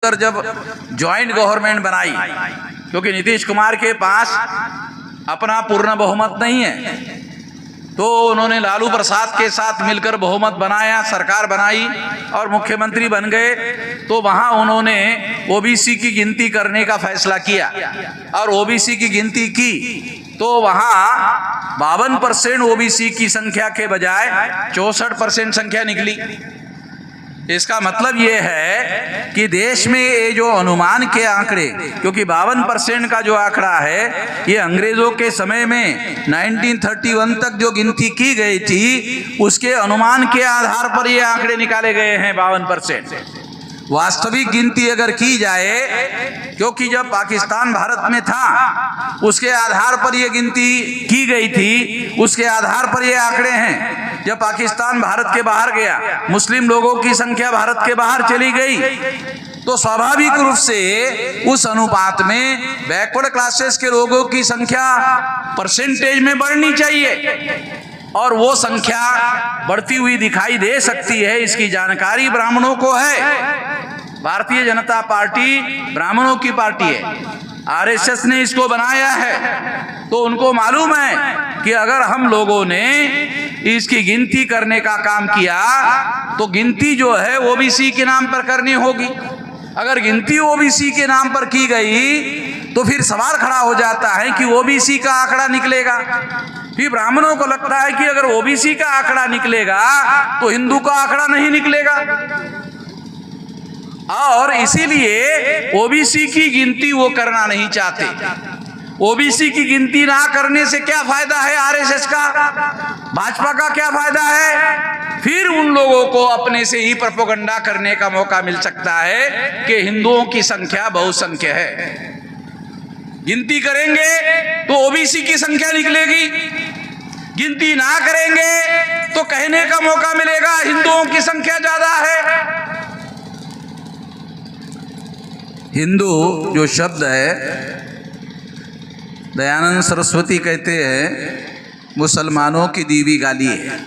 जब joint government बनाई, क्योंकि नीतीश कुमार के पास अपना पूर्ण बहुमत नहीं है, तो उन्होंने लालू प्रसाद के साथ मिलकर बहुमत बनाया, सरकार बनाई और मुख्यमंत्री बन गए। तो वहां उन्होंने ओबीसी की गिनती करने का फैसला किया और ओबीसी की गिनती की तो वहां 52% ओबीसी की संख्या के बजाय 64% संख्या निकली। इसका मतलब ये है कि देश में ये जो अनुमान के आंकड़े, क्योंकि 52% का जो आंकड़ा है ये अंग्रेजों के समय में 1931 तक जो गिनती की गई थी उसके अनुमान के आधार पर ये आंकड़े निकाले गए हैं 52%। वास्तविक गिनती अगर की जाए, क्योंकि जब पाकिस्तान भारत में था उसके आधार पर यह गिनती की गई थी, उसके आधार पर ये आंकड़े हैं। जब पाकिस्तान भारत के बाहर गया, मुस्लिम लोगों की संख्या भारत के बाहर चली गई, तो स्वाभाविक रूप से उस अनुपात में बैकवर्ड क्लासेस के लोगों की संख्या परसेंटेज में बढ़नी चाहिए और वो संख्या बढ़ती हुई दिखाई दे सकती है। इसकी जानकारी ब्राह्मणों को है। भारतीय जनता पार्टी ब्राह्मणों की पार्टी है, आरएसएस ने इसको बनाया है, तो उनको मालूम है कि अगर हम लोगों ने इसकी गिनती करने का काम किया तो गिनती जो है ओबीसी के नाम पर करनी होगी। अगर गिनती ओबीसी के नाम पर की गई तो फिर सवाल खड़ा हो जाता है कि ओबीसी का आंकड़ा निकलेगा। फिर ब्राह्मणों को लगता है कि अगर ओबीसी का आंकड़ा निकलेगा तो हिंदू का आंकड़ा नहीं निकलेगा, और इसीलिए ओबीसी की गिनती वो करना नहीं चाहते। ओबीसी की गिनती ना करने से क्या फायदा है आरएसएस का, भाजपा का क्या फायदा है? फिर उन लोगों को अपने से ही प्रोपेगेंडा करने का मौका मिल सकता है कि हिंदुओं की संख्या बहुसंख्य है। गिनती करेंगे तो ओबीसी की संख्या निकलेगी, गिनती ना करेंगे तो कहने का मौका मिलेगा हिंदुओं की संख्या ज्यादा है। हिंदू जो शब्द है, दयानंद सरस्वती कहते हैं मुसलमानों की दी हुई गाली है।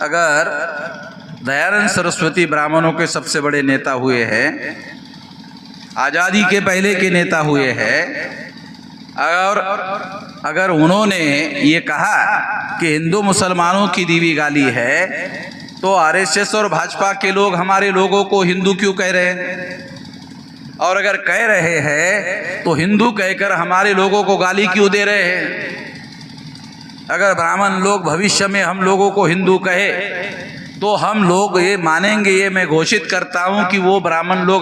अगर दयानंद सरस्वती ब्राह्मणों के सबसे बड़े नेता हुए हैं, आज़ादी के पहले के नेता हुए हैं, और अगर उन्होंने ये कहा कि हिंदू मुसलमानों की दी हुई गाली है, तो आरएसएस और भाजपा के लोग हमारे लोगों को हिंदू क्यों कह रहे हैं? और अगर कह रहे हैं तो हिंदू कहकर हमारे लोगों को गाली क्यों दे रहे हैं? अगर ब्राह्मण लोग भविष्य में हम लोगों को हिंदू कहे तो हम लोग ये मानेंगे, ये मैं घोषित करता हूं कि वो ब्राह्मण लोग